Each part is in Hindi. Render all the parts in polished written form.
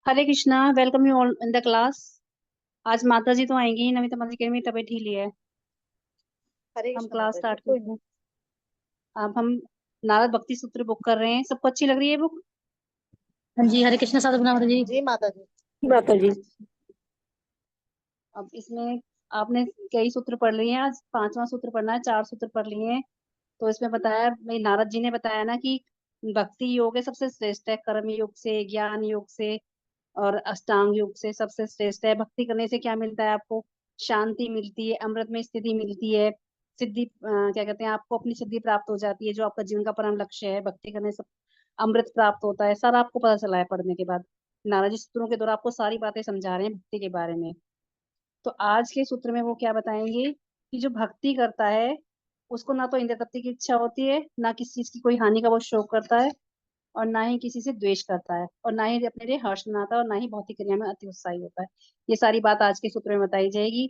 Hare Krishna. Welcome you all in the class. आज माता जी तो आएंगी ही, नवी तो माता जी की तबीयत ढीली है। हरे हम कृष्ण क्लास माता जी। स्टार्ट करते हैं। अब हम नारद भक्ति सूत्र बुक कर रहे हैं। सबको अच्छी लग रही है बुक? हाँ जी, हरे कृष्ण साधु माता जी। जी माता जी। माता जी। अब इसमें आपने कई सूत्र पढ़ लिए हैं। आज पांचवा सूत्र पढ़ना है, चार सूत्र पढ़ लिए हैं। तो इसमें बताया, भाई नारद जी ने बताया ना कि भक्ति योग है सबसे श्रेष्ठ है, कर्म योग से, ज्ञान योग से और अष्टांग योग से सबसे श्रेष्ठ है। भक्ति करने से क्या मिलता है आपको? शांति मिलती है, अमृत में स्थिति मिलती है, सिद्धि क्या कहते हैं, आपको अपनी सिद्धि प्राप्त हो जाती है, जो आपका जीवन का परम लक्ष्य है। भक्ति करने से अमृत प्राप्त होता है। सारा आपको पता चला है पढ़ने के बाद। नारद जी सूत्रों के द्वारा आपको सारी बातें समझा रहे हैं भक्ति के बारे में। तो आज के सूत्र में वो क्या बताएंगे कि जो भक्ति करता है उसको ना तो इंद्रिय तृप्ति की इच्छा होती है, ना किसी चीज की कोई हानि का वो शोक करता है, और ना ही किसी से द्वेष करता है, और ना ही अपने लिए हर्ष मनाता है, और ना ही भौतिक क्रिया में अति उत्साही होता है। ये सारी बात आज के सूत्र में बताई जाएगी।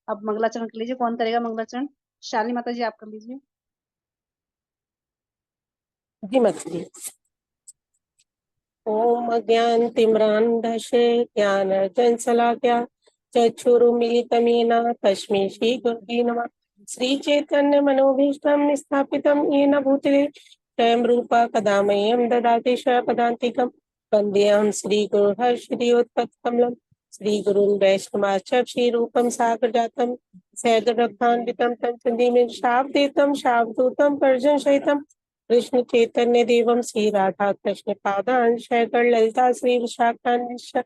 अब मंगलाचरण कर लीजिए। कौन करेगा मंगलाचरण? शालिनी माता जी आप कर लीजिए। जी माता जी। ओम अज्ञानतिम्रान्धस्य ज्ञानार्जनशलाकया चक्षुरुन्मीलितं तस्मै श्रीगुरुवे नमः। श्रीचैतन्यमनोभीष्टं स्थापितं येन भूतले स्वयं रूपा कदा मह्यं ददाति स्वपदान्तिकं। वन्देऽहं श्रीगुरुः श्रीगुरुन् वैष्णवाश्च श्रीरूपं साग्रजातं सैगररत्नान्वितं तं चन्दीमेन शाब्दितं शावधूतं पर्जनसहितं कृष्ण चैतन्य देवम श्री राधा कृष्ण पादान शंकर ललिता श्री विशाखान्विष्य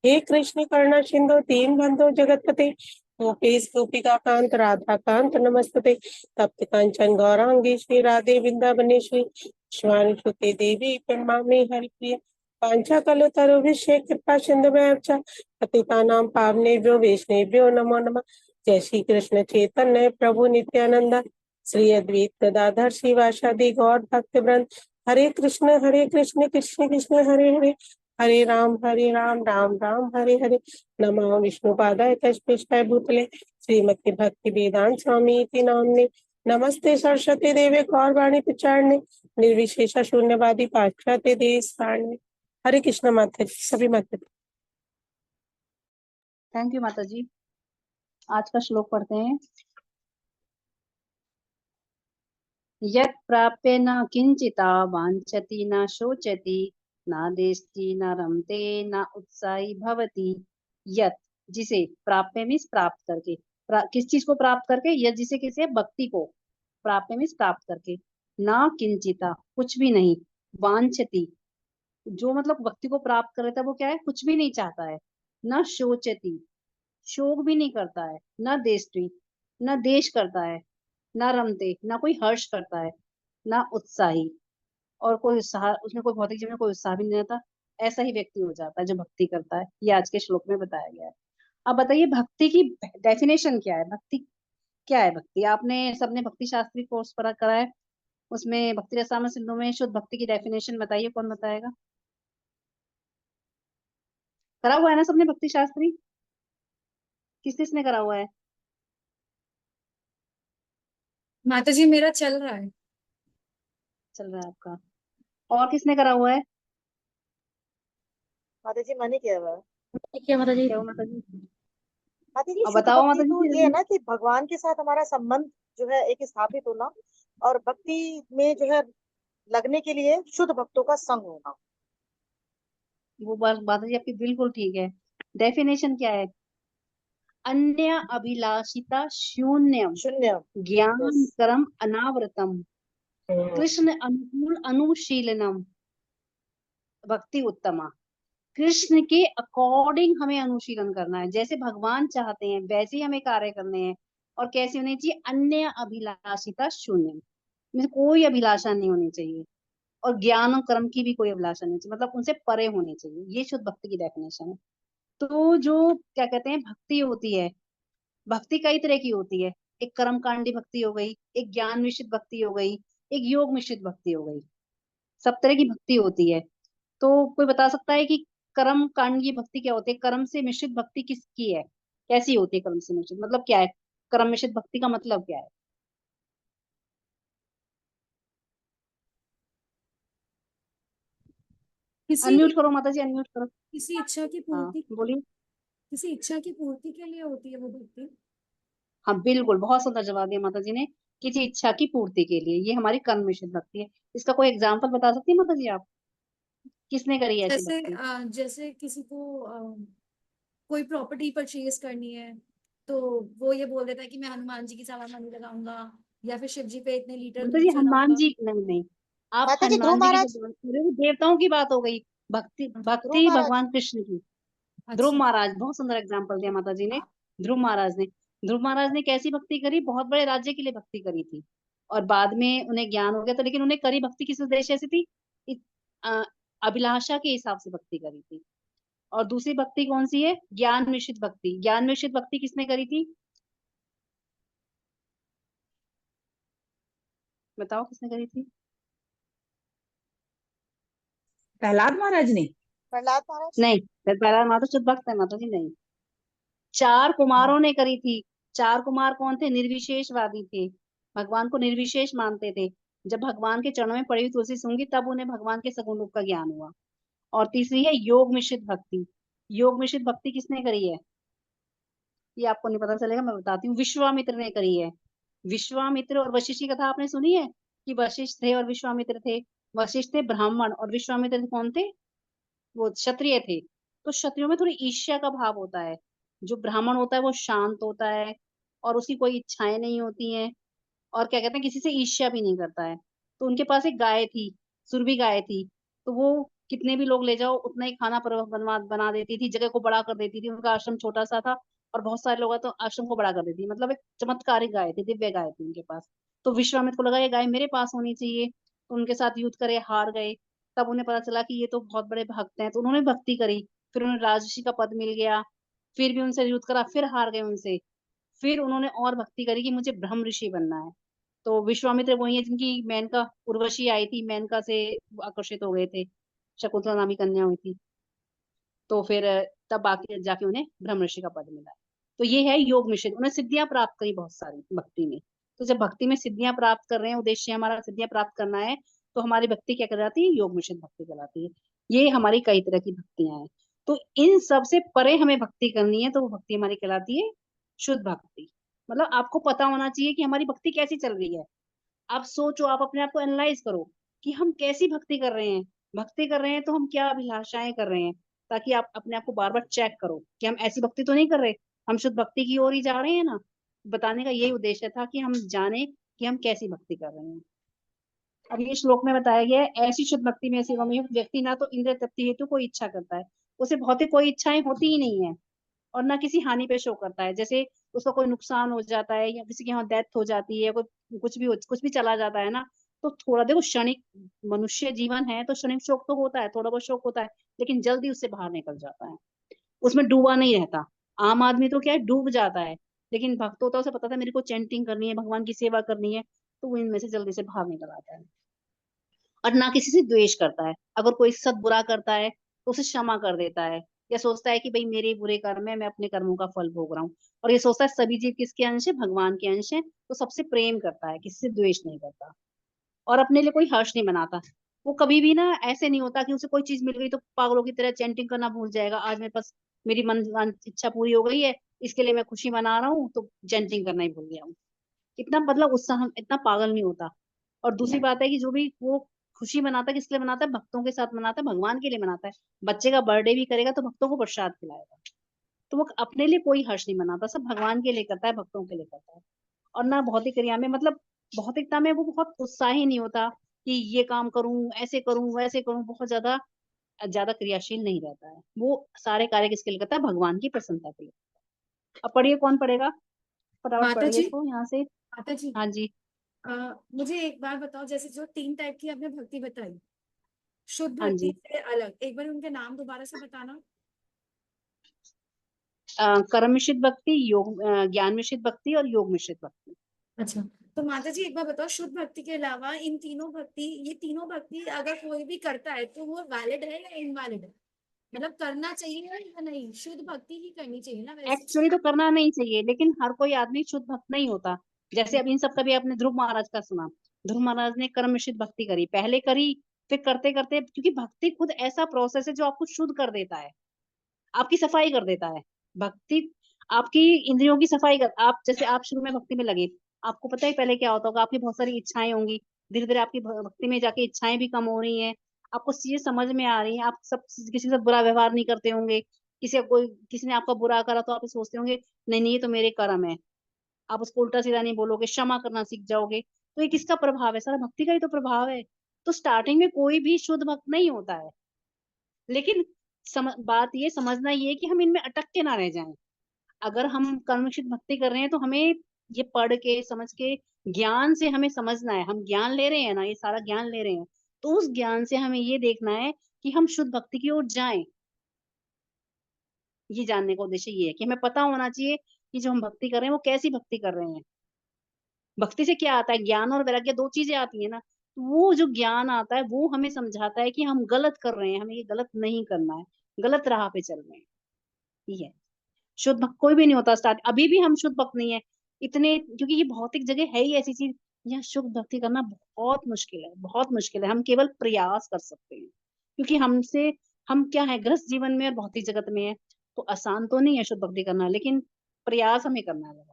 हे कृष्ण करुणा सिंधु दीन बंधु जगतपते गोपेश गोपिका कांत राधा कांत नमस्तते तप्त कांचन गौरांगी श्री राधे वृंदावनेश्वरी शिवानी सुते देवी प्रणमामि हरिप्रिय पांचा कलुतरुभिषेक कृपा सिंधु में पतितानां पावनेभ्यो वैष्णवेभ्यो नमो नमः। जय श्री कृष्ण चैतन्य प्रभु नित्यानंद श्री अद्वैत गदाधर शिवासादि गौर भक्त वृंद। हरे कृष्ण कृष्ण कृष्ण हरे हरे हरे राम राम राम हरे हरे। नमो विष्णुपादाय कृष्णाय भूतले श्रीमती भक्ति वेदांत स्वामी इति नाम्ने नमस्ते सरस्वती देवे गौरवाणी प्रचारणे निर्विशेष शून्यवादी पाश्चात्य देश तारणे। हरे कृष्ण माता जी, सभी माता जी। थैंक यू माता जी। आज का श्लोक पढ़ते हैं। यत् प्राप्य न किंचिता वांछति न शोचति न देष्टि न रमते न उत्साही भवति। यत्, जिसे, प्राप्य मीन्स प्राप्त करके, किस चीज को प्राप्त करके? यत् जिसे, किसे? भक्ति को। प्राप्य मीन्स प्राप्त करके। न किंचिता, कुछ भी नहीं। वांछति, जो मतलब भक्ति को प्राप्त कर लेता है वो क्या है? कुछ भी नहीं चाहता है। न शोचति, शोक भी नहीं करता है। न देष्टि, न देश करता है। ना रमते, ना कोई हर्ष करता है। ना उत्साही, और कोई उत्साह, उसमें कोई भौतिक जीवन में कोई उत्साह भी नहीं रहता। ऐसा ही व्यक्ति हो जाता है जो भक्ति करता है। ये आज के श्लोक में बताया गया है। अब बताइए भक्ति की डेफिनेशन क्या है? भक्ति क्या है? भक्ति आपने सबने भक्ति शास्त्री कोर्स पर करा है। उसमें भक्ति रसायन सिंधु में शुद्ध भक्ति की डेफिनेशन बताइए, कौन बताएगा? करा हुआ है ना सबने भक्ति शास्त्री? किस किसने करा हुआ है? माता जी मेरा चल रहा है। चल रहा है आपका? और किसने करा हुआ है? माता जी मैंने किया हुआ है। ठीक है माता जी। क्या हुआ माता जी? माता जी अब शुद्ध बताओ भक्ति माता तो जी। ये है ना कि भगवान के साथ हमारा संबंध जो है एक स्थापित होना, और भक्ति में जो है लगने के लिए शुद्ध भक्तों का संग होना। वो बात माता जी आपकी बिल्कुल ठीक है। डेफिनेशन क्या है? अन्य अभिलाषिता शून्यम, शून्य। ज्ञान यस। कर्म अनावृतम, कृष्ण अनुकूल अनुशीलनम, भक्ति उत्तमा। कृष्ण के अकॉर्डिंग हमें अनुशीलन करना है, जैसे भगवान चाहते हैं वैसे ही हमें कार्य करने हैं। और कैसे होनी चाहिए? अन्य अभिलाषिता शून्य, में कोई अभिलाषा नहीं होनी चाहिए। और ज्ञान और कर्म की भी कोई अभिलाषा नहीं चाहिए, मतलब उनसे परे होनी चाहिए। ये शुद्ध भक्ति की डेफिनेशन है। तो जो क्या कहते हैं भक्ति होती है, भक्ति कई तरह की होती है। एक कर्म कांडी भक्ति हो गई, एक ज्ञान मिश्रित भक्ति हो गई, एक योग मिश्रित भक्ति हो गई। सब तरह की भक्ति होती है। तो कोई बता सकता है कि कर्म कांड की भक्ति क्या होती है? कर्म से मिश्रित भक्ति किसकी है? कैसी होती है कर्म से मिश्रित? मतलब क्या है? कर्म मिश्रित भक्ति का मतलब क्या है? किसी अनम्यूट करो माता जी, अनम्यूट करो। किसी इच्छा की हाँ पूर्ति बोलिए। किसी इच्छा की पूर्ति के लिए होती है वो भक्ति। हाँ बिल्कुल, बहुत सुंदर जवाब दिया माता जी ने। किसी इच्छा की पूर्ति के लिए, ये हमारी कर्म मिश्रित भक्ति है। इसका कोई एग्जाम्पल बता सकती है माता जी आप, किसने करी है ऐसी जैसे भक्ति? जैसे किसी को कोई प्रॉपर्टी परचेज करनी है, तो वो ये बोल देता है कि मैं हनुमान जी की सवा मनी लगाऊंगा, या फिर शिव जी पे इतने लीटर माता दूध जी हनुमान चढ़ाऊंगा। जी नहीं नहीं, आप माता जी ध्रुव हनुमान जी की जो महाराज, बात कर रहे हो वो देवताओं की बात हो गई। भक्ति ध्रुव भक्ति महाराज। भगवान कृष्ण की। ध्रुव अच्छा। महाराज, बहुत सुंदर एग्जाम्पल दिया माता जी ने। ध्रुव महाराज ने, ध्रुव महाराज ने कैसी भक्ति करी, बहुत बड़े राज्य के लिए भक्ति करी थी। और बाद में उन्हें ज्ञान हो गया तो, लेकिन उन्हें करी भक्ति किस उद्देश्य से थी? इ- अ, अभिलाषा के हिसाब से भक्ति करी थी। और दूसरी भक्ति कौन सी है? ज्ञान मिश्रित भक्ति। ज्ञान मिश्रित भक्ति किसने करी थी? बताओ किसने करी थी? प्रहलाद महाराज ने। प्रहलाद महाराज। नहीं, पहला माता शुद्ध भक्त है माता जी, नहीं। चार कुमारों ने करी थी। चार कुमार कौन थे? निर्विशेषवादी थे, भगवान को निर्विशेष मानते थे। जब भगवान के चरणों में पड़ी हुई तुलसी सूंघी तब उन्हें भगवान के सगुण रूप का ज्ञान हुआ। और तीसरी है योग मिश्रित भक्ति। योग मिश्रित भक्ति किसने करी है? ये आपको नहीं पता चलेगा, मैं बताती हूँ। विश्वामित्र ने करी है। विश्वामित्र और वशिष्ठ की कथा आपने सुनी है कि वशिष्ठ थे और विश्वामित्र थे। वशिष्ठ थे ब्राह्मण और विश्वामित्र कौन थे? वो क्षत्रिय थे। तो क्षत्रियों में थोड़ी ईर्ष्या का भाव होता है। जो ब्राह्मण होता है वो शांत होता है और उसकी कोई इच्छाएं नहीं होती हैं, और क्या कहते हैं, किसी से ईर्ष्या भी नहीं करता है। तो उनके पास एक गाय थी, सुरभि गाय थी। तो वो कितने भी लोग ले जाओ उतना ही खाना बनवा बना देती थी, जगह को बड़ा कर देती थी। उनका आश्रम छोटा सा था और बहुत सारे लोग आए तो आश्रम को बड़ा कर देती थी। मतलब एक चमत्कारिक गाय थी, दिव्य गाय थी उनके पास। तो विश्वामित्र को लगा ये गाय मेरे पास होनी चाहिए, तो उनके साथ युद्ध करे, हार गए। तब उन्हें पता चला कि ये तो बहुत बड़े भक्त हैं, तो उन्होंने भक्ति करी। फिर उन्हें राजर्षि का पद मिल गया। फिर भी उनसे युद्ध करा, फिर हार गए उनसे। फिर उन्होंने और भक्ति करी कि मुझे ब्रह्म ऋषि बनना है। तो विश्वामित्र वही है जिनकी मेनका उर्वशी आई थी, मेनका से आकर्षित हो गए थे, शकुंतला नामी कन्या हुई थी। तो फिर तब आके जाके उन्हें ब्रह्म ऋषि का पद मिला। तो ये है योग मिश्रित। उन्हें सिद्धियां प्राप्त करी बहुत सारी भक्ति में। तो जब भक्ति में सिद्धियां प्राप्त कर रहे हैं, उद्देश्य हमारा सिद्धियां प्राप्त करना है, तो हमारी भक्ति क्या कहलाती है? योग मिश्रित भक्ति कहलाती है। ये हमारी कई तरह की भक्तियां हैं। तो इन सब से परे हमें भक्ति करनी है, तो वो भक्ति हमारी कहलाती है शुद्ध भक्ति। मतलब आपको पता होना चाहिए कि हमारी भक्ति कैसी चल रही है। आप सोचो, आप अपने आप को एनालाइज करो कि हम कैसी भक्ति कर रहे हैं। भक्ति कर रहे हैं तो हम क्या अभिलाषाएं कर रहे हैं, ताकि आप अपने आप को बार बार चेक करो कि हम ऐसी भक्ति तो नहीं कर रहे, हम शुद्ध भक्ति की ओर ही जा रहे हैं ना। बताने का यही उद्देश्य था कि हम जाने कि हम कैसी भक्ति कर रहे हैं। अब ये श्लोक में बताया गया है, ऐसी शुद्ध भक्ति में सेवा में व्यक्ति ना तो इंद्रिय तृप्ति हेतु कोई इच्छा करता है, उसे भौतिक कोई इच्छाएं होती ही नहीं है, और ना किसी हानि पे शो करता है। जैसे उसका कोई नुकसान हो जाता है या किसी के यहाँ डेथ हो जाती है, कोई कुछ भी चला जाता है ना, तो थोड़ा देखो क्षणिक मनुष्य जीवन है तो क्षणिक शोक तो होता है, थोड़ा बहुत शोक होता है, लेकिन जल्दी उससे बाहर निकल जाता है, उसमें डूबा नहीं रहता। आम आदमी तो क्या है, डूब जाता है। लेकिन भक्त होता है, उसे पता था मेरे को चैंटिंग करनी है, भगवान की सेवा करनी है, तो वो इनमें से जल्दी से बाहर निकल आता है। और ना किसी से द्वेष करता है। अगर कोई सद बुरा करता है तो उसे क्षमा कर देता है, या सोचता है कि भाई मेरे बुरे कर्म है, मैं अपने कर्मों का फल भोग रहा हूँ। और ये सोचता है सभी जीव किसके अंश है? भगवान के अंश है। तो सबसे प्रेम करता है, किसी से द्वेष नहीं करता, और अपने लिए कोई हर्ष नहीं मनाता। वो कभी भी ना ऐसे नहीं होता कि उसे कोई चीज मिल गई तो पागलों की तरह चैंटिंग करना भूल जाएगा, आज मेरे पास मेरी मन इच्छा पूरी हो गई है, इसके लिए मैं खुशी मना रहा हूँ, तो चैंटिंग करना ही भूल गया हूँ। इतना मतलब उत्साह, इतना पागल नहीं होता। और दूसरी बात है कि जो भी वो खुशी मनाता है, किसके लिए मनाता है? भक्तों के साथ मनाता है, भगवान के लिए मनाता है। बच्चे का बर्थडे भी करेगा तो भक्तों को प्रसाद खिलाएगा। तो वो अपने लिए कोई हर्ष नहीं मनाता, सब भगवान के लिए करता है, भक्तों के लिए करता है। और ना भौतिक क्रिया में, मतलब भौतिकता में वो बहुत उत्साही नहीं होता कि ये काम करूं, ऐसे करूं, वैसे करूं, बहुत ज्यादा ज्यादा क्रियाशील नहीं रहता है। वो सारे कार्य किसके लिए करता है? भगवान की प्रसन्नता के लिए। अब पढ़िए, कौन पढ़ेगा? फटाफट माता पढ़िए जी, इसको यहाँ से। माता जी, हाँ जी। मुझे एक बार बताओ, जैसे जो 3 टाइप की आपने भक्ति बताई, शुद्ध हाँ भक्ति जी। से अलग, एक बार उनके नाम दोबारा से बताना। कर्म मिश्रित भक्ति, योग ज्ञान मिश्रित भक्ति और योग मिश्रित भक्ति। अच्छा, तो माता जी एक बार बताओ, शुद्ध भक्ति के अलावा इन तीनों भक्ति, ये तीनों भक्ति अगर कोई भी करता है तो वो वैलिड है या इनवैलिड है? मतलब करना चाहिए या नहीं? शुद्ध भक्ति ही करनी चाहिए ना वैसे। एक्चुअली तो करना नहीं चाहिए, लेकिन हर कोई आदमी शुद्ध भक्त नहीं होता। जैसे अब इन सब का भी आपने ध्रुव महाराज का सुना। ध्रुव महाराज ने कर्म मिश्रित भक्ति करी, पहले करी, फिर करते करते, क्योंकि भक्ति खुद ऐसा प्रोसेस है जो आपको शुद्ध कर देता है, आपकी सफाई कर देता है। भक्ति आपकी इंद्रियों की सफाई कर, आप जैसे आप शुरू में भक्ति में लगे, आपको पता है पहले क्या होता होगा, आपकी बहुत सारी इच्छाएं होंगी, धीरे धीरे आपकी भक्ति में जाके इच्छाएं भी कम हो रही हैं, आपको चीजें समझ में आ रही हैं, आप सब किसी के साथ बुरा व्यवहार नहीं करते होंगे, किसी ने आपका बुरा करा तो आप सोचते होंगे नहीं नहीं ये तो मेरे कर्म है, आप उसको उल्टा सीधा नहीं बोलोगे, क्षमा करना सीख जाओगे। तो ये किसका प्रभाव है? सारा भक्ति का ही तो प्रभाव है। तो स्टार्टिंग में कोई भी शुद्ध भक्त नहीं होता है, लेकिन बात ये समझना ये है कि हम इनमें अटक के ना रह जाएं। अगर हम कर्मक्षित भक्ति कर रहे हैं तो हमें ये पढ़ के समझ के ज्ञान से हमें समझना है, हम ज्ञान ले रहे हैं ना, ये सारा ज्ञान ले रहे हैं, तो उस ज्ञान से हमें ये देखना है कि हम शुद्ध भक्ति की ओर जाएं। ये जानने का उद्देश्य ये है कि हमें पता होना चाहिए कि जो हम भक्ति कर रहे हैं वो कैसी भक्ति कर रहे हैं। भक्ति से क्या आता है? ज्ञान और वैराग्य, दो चीजें आती है ना। तो वो जो ज्ञान आता है वो हमें समझाता है कि हम गलत कर रहे हैं, हमें ये गलत नहीं करना है, गलत राह पे चल रहे हैं। ये है शुद्ध भक्त कोई भी नहीं होता स्टार्ट, अभी भी हम शुद्ध भक्त नहीं है इतने, क्योंकि ये भौतिक जगह है ही ऐसी चीज, यहाँ शुद्ध भक्ति करना बहुत मुश्किल है, बहुत मुश्किल है। हम केवल प्रयास कर सकते हैं, क्योंकि हम क्या है, गृहस्थ जीवन में और भौतिक जगत में है, तो आसान तो नहीं है शुद्ध भक्ति करना, लेकिन प्रयास हमें करना है।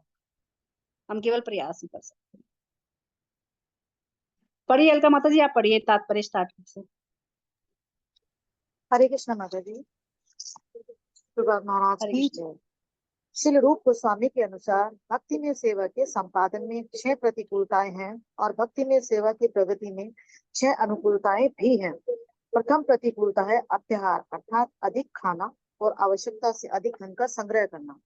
हम केवल प्रयास ही कर सकते हैं। पढ़िए अलका माता जी, आप पढ़िए तात्पर्य स्टार्ट से। हरे कृष्ण माता जी। प्रभुपाद महाराज हरे की कृष्ण। जय। श्रील रूप गोस्वामी के अनुसार भक्ति में सेवा के संपादन में 6 प्रतिकूलताएं हैं और भक्ति में सेवा की प्रगति में 6 अनुकूलताएं भी हैं। प्रथम प्रतिकूलता है अत्याहार, अर्थात अधिक खाना और आवश्यकता से अधिक धन का संग्रह करना।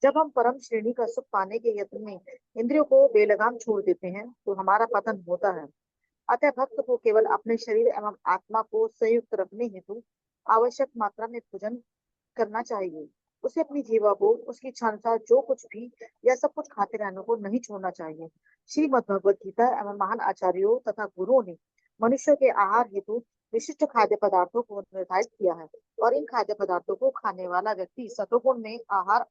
जब हम परम श्रेणी का सुख पाने के यत्न में इंद्रियों को बेलगाम छोड़ देते हैं तो हमारा पतन होता है। अतः भक्त को केवल अपने शरीर एवं आत्मा को संयुक्त रखने हेतु आवश्यक मात्रा में भोजन करना चाहिए। उसे अपनी जीवा को उसकी इच्छा अनुसार जो कुछ भी या सब कुछ खाते रहने को नहीं छोड़ना चाहिए। श्रीमद् भगवद गीता एवं महान आचार्यों तथा गुरुओं ने मनुष्य के आहार हेतु विशिष्ट खाद्य पदार्थों को निर्धारित किया है और इन खाद्य पदार्थों को खाने वाला व्यक्ति सतोगुण में आहार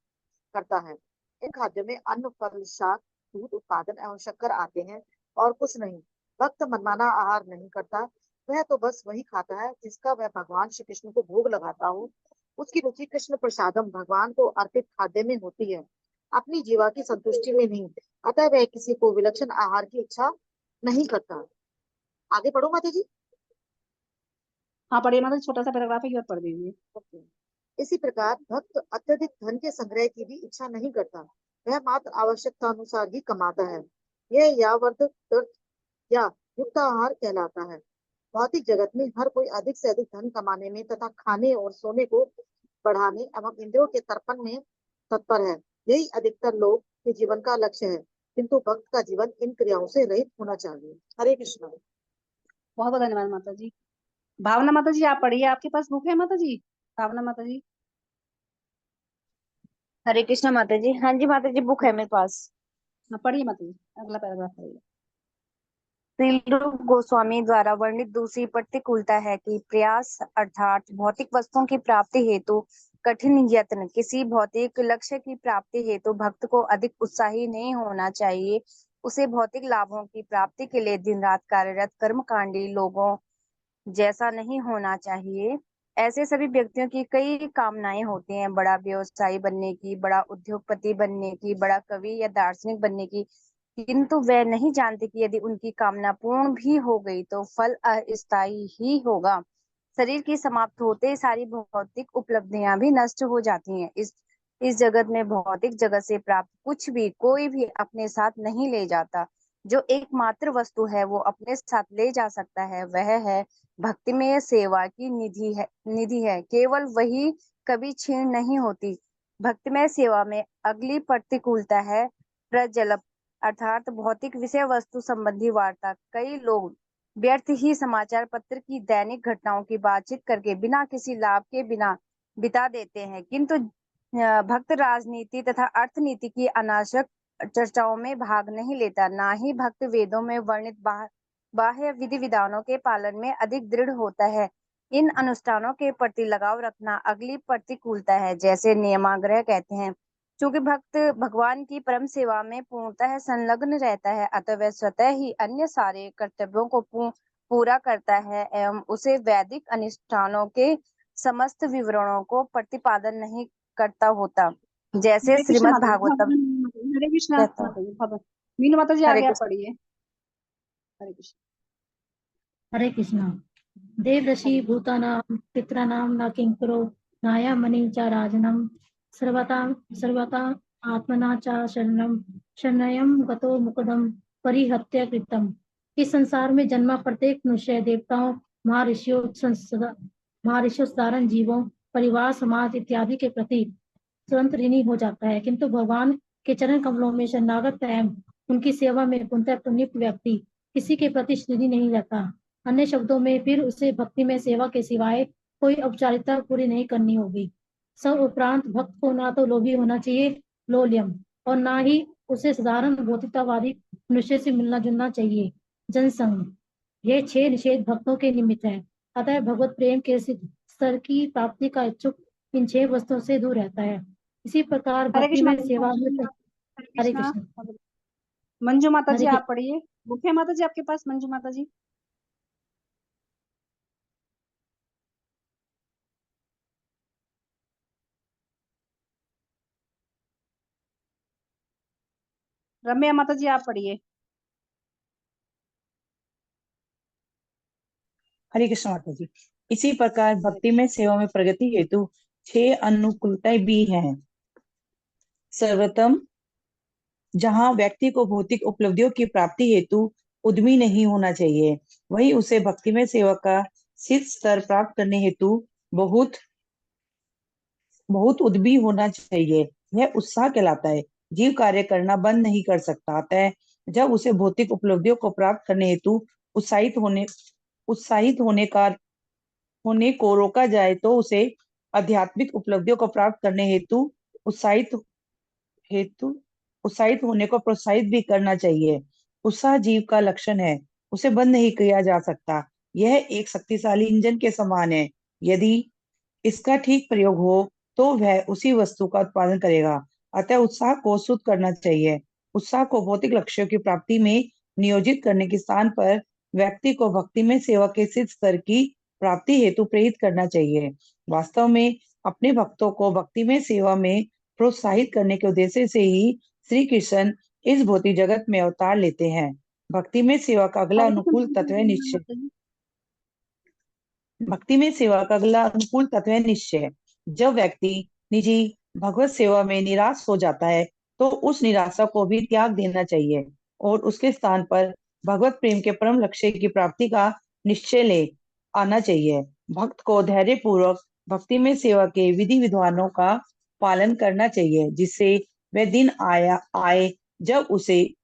करता है। इन खाद्यों में अन्न, फल, शाक, दूध उत्पादन एवं शक्कर आते हैं और कुछ नहीं। भक्त मनमाना आहार नहीं करता, वह तो बस वही खाता है जिसका वह भगवान श्री कृष्ण को भोग लगाता हो। उसकी रुचि कृष्ण प्रसादम, भगवान को अर्पित खाद्य में होती है, अपनी जीवा की संतुष्टि में नहीं। अतः वह किसी को विलक्षण आहार की इच्छा नहीं करता। आगे पढ़ो माता जी। हाँ पढ़िए माता जी, छोटा सा पैराग्राफ है, ये और पढ़ दीजिए। इसी प्रकार भक्त अत्यधिक धन के संग्रह की भी इच्छा नहीं करता, वह मात्र आवश्यकता अनुसार ही कमाता है। यह यावत या युक्त आहार कहलाता है। भौतिक जगत में हर कोई अधिक से अधिक धन कमाने में तथा खाने और सोने को बढ़ाने एवं इंद्रियों के तर्पण में तत्पर है। यही अधिकतर लोग के जीवन का लक्ष्य है, किंतु भक्त का जीवन इन क्रियाओं से रहित होना चाहिए। हरे कृष्ण। बहुत बहुत धन्यवाद माता जी। भावना माता जी आप पढ़िए, आपके पास बुक है माता जी? भावना माता जी। हरे कृष्णा माता जी। हाँ जी माता जी, बुक है मेरे पास। हाँ पढ़िए माता जी, अगला पैराग्राफ पढ़िए। श्रील रूप गोस्वामी द्वारा वर्णित दूसरी प्रतिकूलता है कि प्रयास अर्थात भौतिक वस्तुओं की प्राप्ति हेतु कठिन यत्न, किसी भौतिक लक्ष्य की प्राप्ति हेतु भक्त को अधिक उत्साही नहीं होना चाहिए। उसे भौतिक लाभों की प्राप्ति के लिए दिन रात कार्यरत कर्मकांडी लोगों जैसा नहीं होना चाहिए। ऐसे सभी व्यक्तियों की कई कामनाएं होती हैं, बड़ा व्यवसायी बनने की, बड़ा उद्योगपति बनने की, बड़ा कवि या दार्शनिक बनने की, किंतु वे नहीं जानते कि यदि उनकी कामना पूर्ण भी हो गई तो फल अस्थायी ही होगा। शरीर की समाप्त होते ही सारी भौतिक उपलब्धियां भी नष्ट हो जाती हैं। इस जगत में भौतिक जगत से प्राप्त कुछ भी कोई भी अपने साथ नहीं ले जाता। जो एकमात्र वस्तु है वो अपने साथ ले जा सकता है वह है भक्तिमय सेवा की निधि है, केवल वही कभी क्षीण नहीं होती। भक्तिमय सेवा में अगली प्रतिकूलता है प्रजल्प, अर्थात भौतिक विषय वस्तु संबंधी वार्ता। कई लोग व्यर्थ ही समाचार पत्र की दैनिक घटनाओं की बातचीत करके बिना किसी लाभ के बिना बिता देते हैं, किंतु भक्त राजनीति तथा अर्थनीति की अनावश्यक चर्चाओं में भाग नहीं लेता। ना ही भक्त वेदों में वर्णित बाह्य विधि विधानों के पालन में अधिक दृढ़ होता है। इन अनुष्ठानों के प्रति लगाव रखना अगली प्रतिकूलता है। जैसे नियमाग्रह कहते हैं, चूंकि भक्त भगवान की परम सेवा में पूर्णतः संलग्न रहता है, अतः वह स्वतः ही अन्य सारे कर्तव्यों को पूरा करता है एवं उसे वैदिक अनुष्ठानों के समस्त विवरणों को प्रतिपादन नहीं करता होता, जैसे हरे कृष्ण श्रीमद् माता जी, भागवतम हरे कृष्ण कहता है। माता जी, भगवान मीनू माता जी हरे आगे आप कृष्ण। पढ़िए। हरे कृष्ण। हरे कृष्णा। देवऋषि हरे भूतानां पितॄणां न किंकरो नायामणि च राजनं सर्वता आत्मना च शरणं गतो मुकुदम परिहत्य कृतम। इस संसार में जन्मा प्रत्येक मनुष्य देवताओं, महर्षियों साधारण जीवों, परिवार, समाज इत्यादि के प्रति तुरंत ऋणी हो जाता है, किंतु भगवान के चरण कमलों में शरणागत एवं उनकी सेवा में पूर्णतः प्रनियुक्त व्यक्ति किसी के प्रति ऋणी नहीं रहता। अन्य शब्दों में फिर उसे भक्ति में सेवा के सिवाय कोई औपचारिकता पूरी नहीं करनी होगी। सब उपरांत भक्त को ना तो लोभी होना चाहिए, लोलियम, और ना ही उसे साधारण भौतिकतावादी मनुष्य से मिलना जुलना चाहिए, जनसंग। ये 6 निषेध भक्तों के निमित्त है। अतः भगवत प्रेम के स्तर की प्राप्ति का इच्छुक इन 6 वस्तुओं से दूर रहता है। इसी प्रकार भक्ति कृष्ण में माता जी, सेवा में हरे हरे कृष्ण। कृष्ण। मंजू माता जी हरे आप पढ़िए। बुक है माता जी आपके पास, मंजू माता जी? रम्या माता जी आप पढ़िए। हरे कृष्ण माता जी। इसी प्रकार भक्ति में सेवा में प्रगति हेतु 6 अनुकूलताएं भी हैं। सर्वोत्तम, जहाँ व्यक्ति को भौतिक उपलब्धियों की प्राप्ति हेतु उद्यमी नहीं होना चाहिए, वही उसे भक्ति में सेवा का शीर्ष स्तर प्राप्त करने हेतु बहुत उद्यमी होना चाहिए। यह उत्साह कहलाता है। जीव कार्य करना बंद नहीं कर सकता, अतः जब उसे भौतिक उपलब्धियों को प्राप्त करने हेतु उत्साहित होने को रोका जाए तो उसे आध्यात्मिक उपलब्धियों को प्राप्त करने हेतु उत्साहित होने को प्रोत्साहित भी करना चाहिए। उत्साह जीव का लक्षण है, उसे बंद नहीं किया जा सकता। यह एक शक्तिशाली इंजन के समान है। यदि इसका ठीक प्रयोग हो तो वह उसी वस्तु का उत्पादन करेगा। अतः उत्साह को शुद्ध करना चाहिए। उत्साह को भौतिक लक्ष्यों की प्राप्ति में नियोजित करने के स्थान पर व्यक्ति को भक्ति में सेवा के शीर्ष स्तर की प्राप्ति हेतु प्रेरित करना चाहिए। वास्तव में अपने भक्तों को भक्ति में सेवा में प्रोत्साहित करने के उद्देश्य से ही श्री कृष्ण इस भौतिक जगत में अवतार लेते हैं। भक्ति में सेवा का अगला हरे कृष्ण अनुकूल तत्व है निश्चय। माता जी। भक्ति में सेवा का अगला अनुकूल तत्व है निश्चय। जब व्यक्ति निजी भगवत सेवा में निराश हो जाता है तो उस निराशा को भी त्याग देना चाहिए और उसके स्थान पर भगवत प्रेम के परम लक्ष्य की प्राप्ति का निश्चय ले आना चाहिए। भक्त को धैर्य पूर्वक भक्ति में सेवा के विधि विधानों का पालन करना चाहिए, जिससे वह दिन आए जब उसे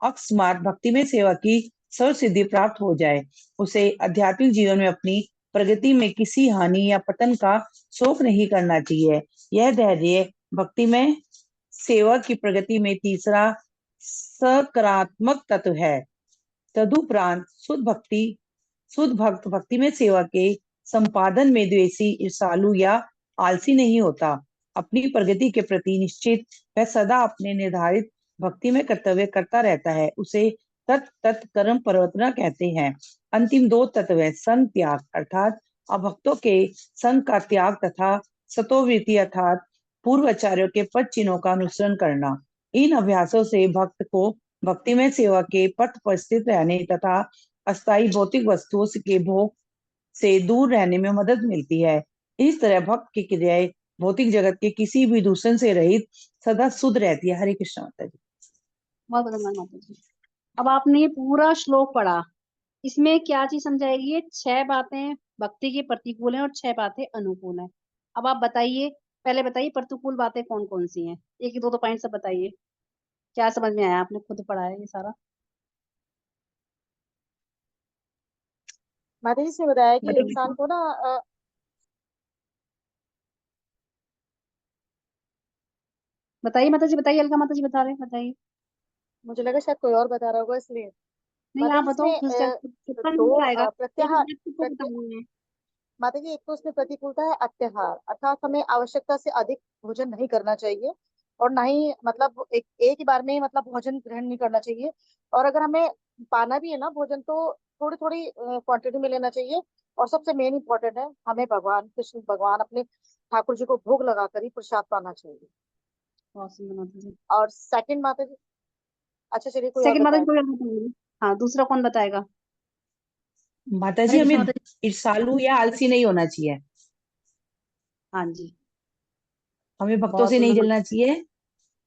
अकस्मात भक्ति में सेवा की सर्व सिद्धि प्राप्त हो जाए। उसे आध्यात्मिक जीवन में अपनी प्रगति में किसी हानि या पतन का शोक नहीं करना चाहिए। यह धैर्य भक्ति में सेवा की प्रगति में तीसरा सकारात्मक तत्व है। तदुपरांत शुद्ध भक्त भक्ति में सेवा के संपादन में द्वेषी, ईर्ष्यालु या आलसी नहीं होता। अपनी प्रगति के प्रति निश्चित वह सदा अपने निर्धारित भक्ति में कर्तव्य करता रहता है। उसे तत् कर्म परिवर्तना कहते हैं। अंतिम 2 तत्व है संग त्याग, अर्थात अभक्तों के संग का त्याग तथा सतोवृत्ति अर्थात पूर्वाचार्यों के पद चिन्हों का अनुसरण करना। इन अभ्यासों से भक्त को भक्ति में सेवा के पथ पर स्थित रहने तथा अस्थायी भौतिक वस्तुओं के भोग से दूर रहने में मदद मिलती है। इस तरह भक्त की क्रियाएं भौतिक जगत के किसी भी दूषण से रहित सदा शुद्ध रहती है। हरे कृष्ण माता जी। बहुत धन्यवाद माता जी। अब आपने ये पूरा श्लोक पढ़ा, इसमें क्या चीज समझाएगी? ये 6 बातें भक्ति के प्रतिकूल हैं और 6 बातें अनुकूल हैं। अब आप बताइए, पहले बताइए प्रतिकूल बातें कौन कौन सी हैं? एक दो पॉइंट सब बताइए, क्या समझ में आया? आपने खुद पढ़ा है ये सारा। माता जी से बताया कि बताइए। इंसान को ना बताइए माता जी, बताइए। अलका माता जी बता रहे हैं, बताइए। मुझे लगा शायद कोई और बता रहा होगा इसलिए। नहीं माता आप जी बताओ, इसमें फिर से कितना दो नंबर आएगा? एक प्रत्याहार मिनट को प्रत्य बताना है। माता जी, एक तो उसमें प्रतिकूलता है अत्याहार, अर्थात हमें आवश्यकता से अधिक भोजन नहीं करना चाहिए और ना ही मतलब एक ही बार में मतलब भोजन ग्रहण नहीं करना चाहिए। और अगर हमें पाना भी है ना भोजन, तो थोड़ी थोड़ी क्वांटिटी में लेना चाहिए। और सबसे मेन इंपॉर्टेंट है, हमें भगवान कृष्ण भगवान अपने ठाकुर जी को भोग लगाकर ही प्रसाद पाना चाहिए। बहुत सुंदर माता जी। और सेकंड माता जी, अच्छा चलिए कोई और सेकंड माता जी बताए। कोई और बताएंगे? हाँ, दूसरा कौन बताएगा? माता जी हरे कृष्ण हमें माता जी। ईर्ष्यालु या आलसी नहीं होना चाहिए, हाँ जी, हमें भक्तों बहुत से नहीं सुंदर जलना चाहिए,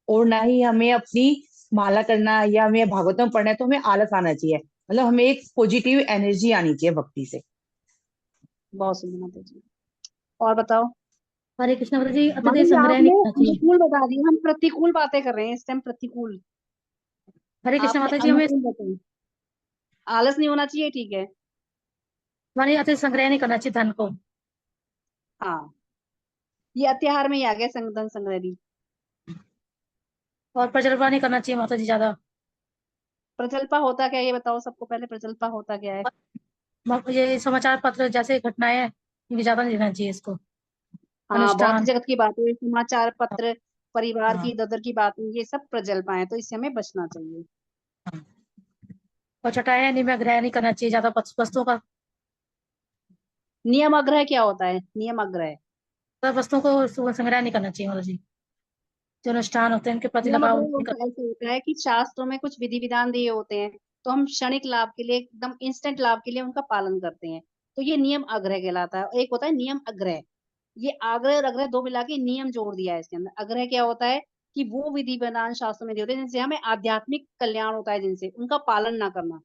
और ना ही हमें अपनी माला करना या हमें भागवतम पढ़ना है तो हमें आलस आना चाहिए। मतलब हमें एक पॉजिटिव एनर्जी आनी चाहिए भक्ति से। बहुत सुंदर माता जी। और बताओ हरे कृष्ण माता जी, माता अत्यधिक जी, संग्रह नहीं आपने करना चाहिए। अनुकूल बता दिया, हम प्रतिकूल बातें कर रहे हैं इस टाइम। प्रतिकूल हरे कृष्ण आपने माता जी, हमें अनुकूल बताई। आलस नहीं होना चाहिए, ठीक है। हमारे अत्यधिक संग्रह नहीं करना चाहिए धन को। हाँ, ये अत्याहार में ही आ गया, धन संग्रह भी। और प्रजल्पना नहीं करना चाहिए माता जी ज्यादा। प्रजल्पा होता क्या है ये बताओ सबको पहले, प्रजल्पा होता क्या है? ये समाचार पत्र जैसे घटनाएं हैं, इनकी ज्यादा नहीं लेना चाहिए इसको। हाँ, भौतिक अनुष्ठान। जगत की बातें, समाचार पत्र, परिवार हाँ, की ददर की बातें, ये सब प्रजल्पा है, तो इससे हमें बचना चाहिए। हाँ। और छठा है, नियम ग्रह नहीं करना चाहिए ज्यादा वस्तुओं का। नियम आग्रह क्या होता है? नियम आग्रह, ज्यादा वस्तुओं को संग्रह नहीं करना चाहिए माता जी। जो अनुष्ठान होते हैं उनके प्रति नियम लगाव आग्रह नहीं होता ऐसे होता है कि शास्त्रों में कुछ विधि विधान दिए होते हैं, तो हम क्षणिक लाभ के लिए, एकदम इंस्टेंट लाभ के लिए उनका पालन करते हैं, तो ये नियम आग्रह कहलाता है। और एक होता है नियम आग्रह, ये आग्रह और अग्रह दो मिला के नियम जोड़ दिया है इसके अंदर। आग्रह क्या होता है कि वो विधि विधान शास्त्रों में दिए होते हैं जिनसे हमें आध्यात्मिक कल्याण होता है, जिनसे उनका पालन ना करना,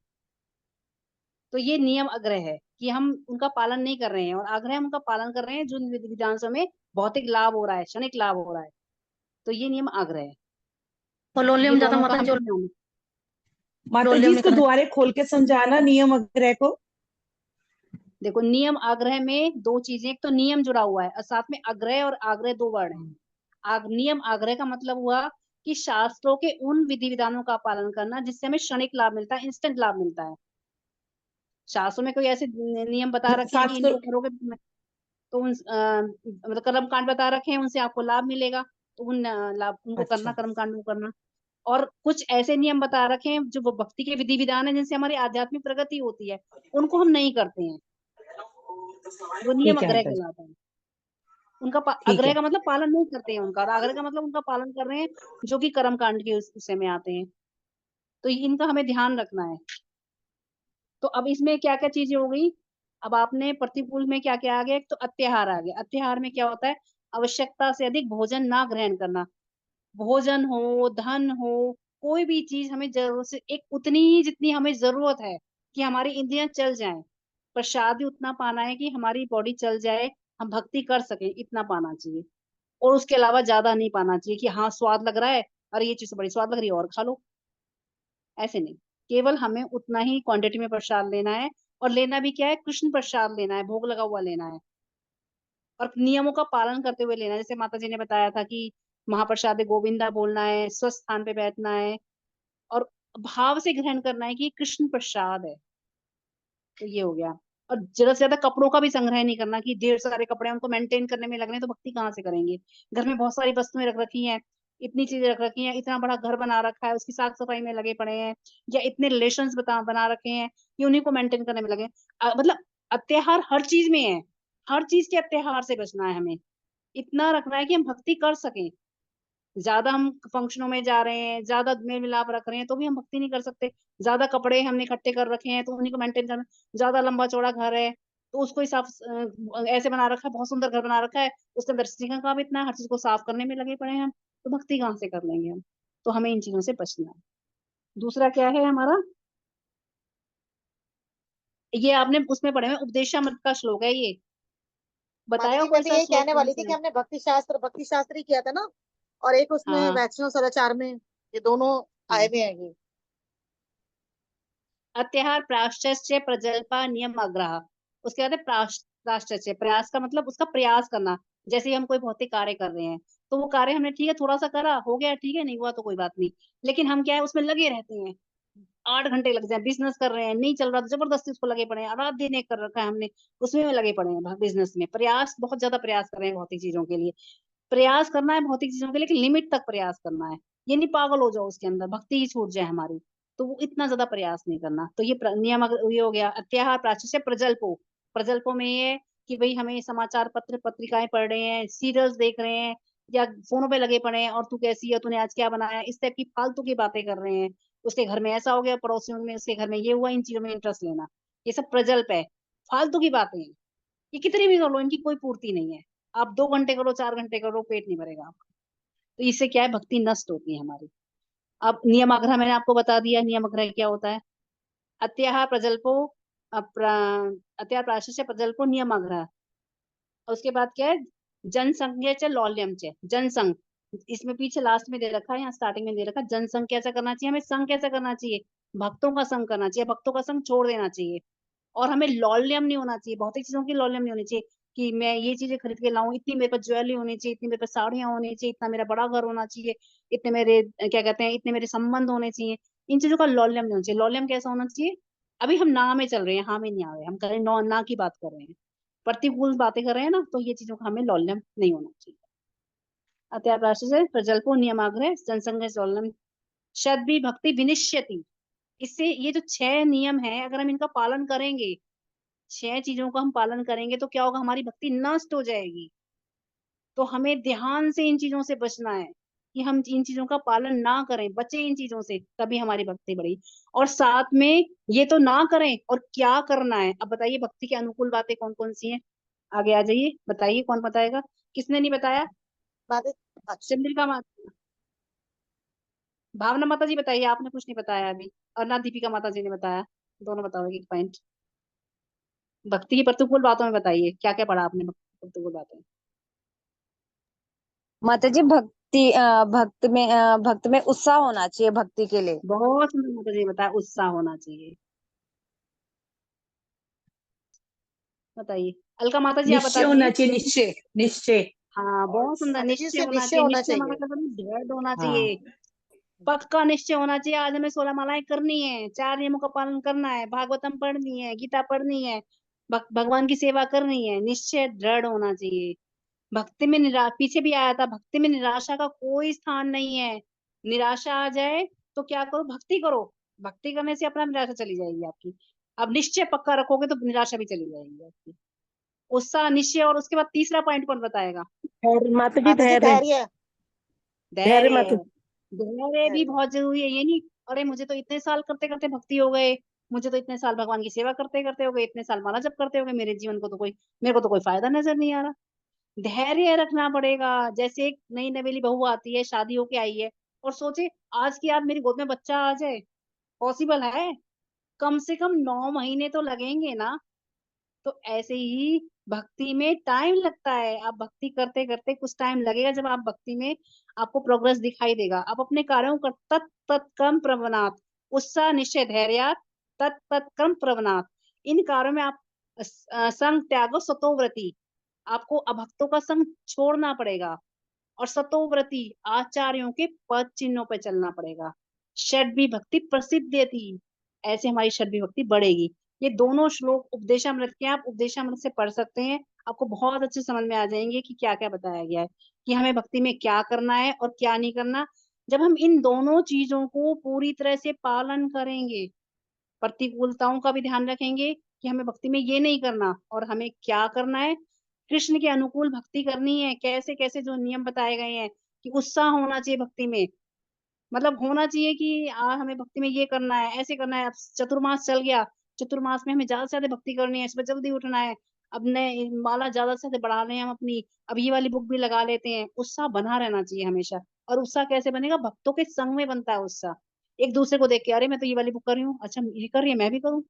तो ये नियम आग्रह है कि हम उनका पालन नहीं कर रहे हैं। और आग्रह हम उनका पालन कर रहे हैं जो विधि विधान से हमें भौतिक लाभ हो रहा है, क्षणिक लाभ हो रहा है, तो ये नियम आग्रह है। और लोलियम ये ज्यादा दोनों का माता जी, हमें जो ध्यान। माता जी लोलियम नहीं इसको करना। दोबारा खोल के समझाना नियम आग्रह को। देखो, नियम आग्रह में दो चीजें, एक तो नियम जुड़ा हुआ है और साथ में आग्रह, और आग्रह दो वर्ड है। नियम आग्रह का मतलब हुआ कि शास्त्रों के उन विधि विधानों का पालन करना जिससे हमें क्षणिक लाभ मिलता है, इंस्टेंट लाभ मिलता है। शास्त्रों में कोई ऐसे नियम बता रखे हैं कि शास्त्र। इनको करोगे तो उन मतलब कर्म कांड बता रखे हैं, उनसे आपको लाभ मिलेगा, तो उन लाभ उनको करना, अच्छा, कर्म कांड को करना। और कुछ ऐसे नियम बता रखे हैं जो वो भक्ति के विधि विधान है जिनसे हमारी आध्यात्मिक प्रगति होती है, उनको हम नहीं करते हैं, वो नियम ठीक है आग्रह माता जी, कहलाता है। उनका ठीक आग्रह है। का मतलब पालन नहीं करते हैं उनका, और आग्रह का मतलब उनका पालन कर रहे हैं जो कि कर्म कांड के उस में आते हैं, तो इनका हमें ध्यान रखना है। तो अब इसमें क्या क्या चीजें हो गई? अब आपने प्रतिकूल में क्या क्या आ गया? एक तो अत्याहार आ गया। अत्याहार में क्या होता है? आवश्यकता से अधिक भोजन ना ग्रहण करना। भोजन हो, धन हो, कोई भी चीज हमें जरूरत से एक उतनी ही जितनी हमें जरूरत है कि हमारी इंद्रियां चल जाएं। प्रसाद भी उतना पाना है कि हमारी बॉडी चल जाए, हम भक्ति कर सकें, इतना पाना चाहिए। और उसके अलावा ज्यादा नहीं पाना चाहिए कि हाँ स्वाद लग रहा है, और ये चीज तो बड़ी स्वाद लग रही है और खा लो, ऐसे नहीं। केवल हमें उतना ही क्वांटिटी में प्रसाद लेना है, और लेना भी क्या है? कृष्ण प्रसाद लेना है, भोग लगा हुआ लेना है, और नियमों का पालन करते हुए लेना है। जैसे माता जी ने बताया था कि महाप्रसाद गोविंदा बोलना है, स्वस्थ स्थान पे बैठना है, और भाव से ग्रहण करना है कि ये कृष्ण प्रसाद है, तो ये हो गया। और ज्यादा से ज्यादा कपड़ों का भी संग्रह नहीं करना कि ढेर सारे कपड़े हैं, उनको मेंटेन करने में लग रहे हैं, तो भक्ति कहाँ से करेंगे? घर में बहुत सारी वस्तुएं रख रखी हैं, इतनी चीजें रख रखी हैं, इतना बड़ा घर बना रखा है, उसकी साफ सफाई में लगे पड़े हैं, या इतने रिलेशंस बना रखे हैं कि उन्हीं को मेंटेन करने में लगे। मतलब अत्याहार हर चीज में है, हर चीज के अत्याहार से बचना है हमें। इतना रखना है कि हम भक्ति कर सकें। ज्यादा हम फंक्शनों में जा रहे हैं, ज्यादा मेल मिलाप रख रहे हैं, तो भी हम भक्ति नहीं कर सकते। ज्यादा कपड़े हमने इकट्ठे कर रखे हैं तो उन्हीं को मेंटेन करना। ज्यादा लंबा चौड़ा घर है तो उसको ही साफ ऐसे बना रखा है, बहुत सुंदर घर बना रखा है, उसके अंदर स्त्री का काम इतना है, हर चीज को साफ करने में लगे पड़े हैं हम, तो भक्ति कहाँ से कर लेंगे हम? तो हमें इन चीजों से बचना है। दूसरा क्या है हमारा? ये आपने उसमें पढ़े हुए उपदेशामृत का श्लोक है ये, माता बताया जी मैं कोई भी सा यही श्लोक कहने कौन वाली थी सा कि है? हमने भक्ति शास्त्र ही किया था ना, और एक हाँ उसमें हाँ वैष्णव सदाचार में, ये दोनों आए हाँ। हुए हैं ये। अत्याहार प्राश्चस्य प्रजल्पा नियम आग्रह। उसके बाद है प्राश्चस्य, प्रयास का मतलब उसका प्रयास करना। जैसे ही हम कोई भौतिक कार्य कर रहे हैं, तो वो कार्य हमने ठीक है थोड़ा सा करा, हो गया ठीक है, नहीं हुआ तो कोई बात नहीं, लेकिन हम क्या है उसमें लगे रहते हैं। 8 घंटे लग जाए, बिजनेस कर रहे हैं, नहीं चल रहा तो जबरदस्ती उसको लगे पड़े हैं, रात दिन एक कर रखा है हमने, उसमें में लगे पड़े हैं। बिजनेस में प्रयास, बहुत ज्यादा प्रयास कर रहे हैं भौतिक चीजों के लिए। प्रयास करना है भौतिक चीजों के लिए, लेकिन लिमिट तक प्रयास करना है। ये नहीं पागल हो जाओ उसके अंदर, भक्ति ही छूट जाए हमारी। तो वो इतना ज्यादा प्रयास नहीं करना। तो ये नियम ये हो गया। अत्याहार प्राच्य प्रजल्पो, प्रजल्पो में ये है कि भाई हमें समाचार पत्र पत्रिकाएं पढ़ रहे हैं, सीरियल्स देख रहे हैं, या फोनों पे लगे पड़े हैं, और तू कैसी है, तूने आज क्या बनाया, इस टाइप की फालतू की बातें कर रहे हैं। उसके घर में ऐसा हो गया, पड़ोसियों में उसके घर में ये हुआ, इन चीजों में इंटरेस्ट लेना, ये सब प्रजल्प है, फालतू की बातें हैं। ये कितनी भी कर लो, इनकी कोई पूर्ति नहीं है। आप 2 घंटे करो, 4 घंटे करो, पेट नहीं भरेगा आपका। तो इससे क्या है, भक्ति नष्ट होती है हमारी। अब नियम आग्रह मैंने आपको बता दिया, नियम आग्रह क्या होता है। अत्याहार प्रजल्पो, अत्याहार प्राशस्य प्रजल्पो नियम आग्रह। और उसके बाद क्या है, जनसंघ च लौल्यम च, जनसंघ, इसमें पीछे लास्ट में दे रखा है, यहाँ स्टार्टिंग में दे रखा है, जनसंघ कैसा करना चाहिए, हमें संघ कैसा करना चाहिए, भक्तों का संग करना चाहिए, भक्तों का संग छोड़ देना चाहिए। और हमें लौल्यम नहीं होना चाहिए, भौतिक चीजों की लौल्यम नहीं होनी चाहिए, कि मैं ये चीजें खरीद के लाऊं, इतनी मेरे पास ज्वेलरी होनी चाहिए, इतनी मेरे पास साड़ियां होनी चाहिए, इतना मेरा बड़ा घर होना चाहिए, इतने मेरे क्या कहते हैं, इतने मेरे संबंध होने चाहिए। इन चीजों का लौल्यम नहीं होना चाहिए। लौल्यम कैसा होना चाहिए, अभी हम ना में चल रहे हैं, हाँ में नहीं आ रहे, हम कर रहे हैं ना की बात कर रहे हैं, प्रतिकूल बातें कर रहे हैं ना, तो ये चीजों का हमें लौल्यम नहीं होना चाहिए। अत्याप्राश से प्रजल्पो नियमाग्रह जनसंघ लौल्यम शद्भी भक्ति विनिश्यति। इससे ये जो 6 नियम है, अगर हम इनका पालन करेंगे, 6 चीजों का हम पालन करेंगे, तो क्या होगा, हमारी भक्ति नष्ट हो जाएगी। तो हमें ध्यान से इन चीजों से बचना है, कि हम इन चीजों का पालन ना करें, बचे इन चीजों से, तभी हमारी भक्ति बढ़ेगी। और साथ में ये तो ना करें, और क्या करना है, अब बताइए भक्ति के अनुकूल बातें कौन कौन सी हैं। आगे आ जाइए, बताइए कौन बताएगा, किसने नहीं बताया। माता अच्छा, चंद्रिका माता, भावना माता जी बताइए, आपने कुछ नहीं बताया अभी, और ना दीपिका माता जी ने बताया। दोनों बताओ एक पॉइंट। भक्ति की प्रतिकूल बातों में बताइए, क्या क्या पढ़ा आपने भक्ति की प्रतिकूल बातें। माता जी भक्त में उत्साह होना चाहिए भक्ति के लिए। बहुत सुंदर माता जी ने बताया, उत्साह होना चाहिए। बताइए, अलका माता जी आप निश्चय बता होना दीजिए। चाहिए, निश्चय, निश्चय। हाँ बहुत सुंदर, माता जी निश्चय से होना निश्चय चाहिए। होना निश्चय चाहिए। मतलब दृढ़ होना हाँ, चाहिए, पक्का निश्चय होना चाहिए। आज हमें 16 मालाएं करनी है, 4 नियमों का पालन करना है, भागवतम पढ़नी है, गीता पढ़नी है, भगवान की सेवा करनी है, निश्चय दृढ़ होना चाहिए। भक्ति में पीछे भी आया था, भक्ति में निराशा का कोई स्थान नहीं है। निराशा आ जाए तो क्या करो, भक्ति करो, भक्ति करने से अपना निराशा चली जाएगी आपकी। अब निश्चय पक्का रखोगे तो निराशा भी चली जाएगी आपकी। उत्साह, निश्चय, और उसके बाद तीसरा पॉइंट कौन बताएगा। धैर्य माता जी, माता जी धैर्य। धैर्य। धैर्य धैर्य, माता। धैर्य भी धैर्य। बहुत जरूरी है। ये नहीं अरे मुझे तो इतने साल करते करते भक्ति हो गए, मुझे तो इतने साल भगवान की सेवा करते करते हो गए, इतने साल माला जप करते हो गए, मेरे जीवन को तो कोई, मेरे को तो कोई फायदा नजर नहीं आ रहा। धैर्य रखना पड़ेगा। जैसे एक नई नवेली बहू आती है, शादी होके आई है, और सोचे आज की आज मेरी गोद में बच्चा आ जाए, पॉसिबल है, कम से कम 9 महीने तो लगेंगे ना। तो ऐसे ही भक्ति में टाइम लगता है। आप भक्ति करते करते कुछ टाइम लगेगा, जब आप भक्ति में आपको प्रोग्रेस दिखाई देगा। आप अपने कार्यों कर तत् तत्कर्म प्रवनात्, उत्साह निश्चय धैर्य, तत् तत्कर्म प्रवनात्। इन कार्यों में आप संग त्यागो सतोव्रति, आपको अभक्तों का संग छोड़ना पड़ेगा, और सतोव्रति आचार्यों के पद चिन्हों पर चलना पड़ेगा। षड्वी भक्ति प्रसिद्ध देती, ऐसे हमारी षड्वी भक्ति बढ़ेगी। ये दोनों श्लोक उपदेशामृत के, आप उपदेशामृत से पढ़ सकते हैं, आपको बहुत अच्छे समझ में आ जाएंगे कि क्या क्या बताया गया है, कि हमें भक्ति में क्या करना है और क्या नहीं करना। जब हम इन दोनों चीजों को पूरी तरह से पालन करेंगे, प्रतिकूलताओं का भी ध्यान रखेंगे कि हमें भक्ति में ये नहीं करना और हमें क्या करना है, कृष्ण के अनुकूल भक्ति करनी है, कैसे कैसे जो नियम बताए गए हैं, कि उत्साह होना चाहिए भक्ति में, मतलब होना चाहिए कि हमें भक्ति में ये करना है, ऐसे करना है। अब चतुर्मास चल गया, चतुर्मास में हमें ज्यादा से ज्यादा भक्ति करनी है, सुबह जल्दी उठना है, अब नए माला ज्यादा से ज्यादा बढ़ा रहे हैं हम अपनी, अब ये वाली बुक भी लगा लेते हैं। उत्साह बना रहना चाहिए हमेशा। और उत्साह कैसे बनेगा, भक्तों के संग में बनता है उत्साह। एक दूसरे को देख के, अरे मैं तो ये वाली बुक कर रही हूँ, अच्छा ये कर रही है, मैं भी करूँ।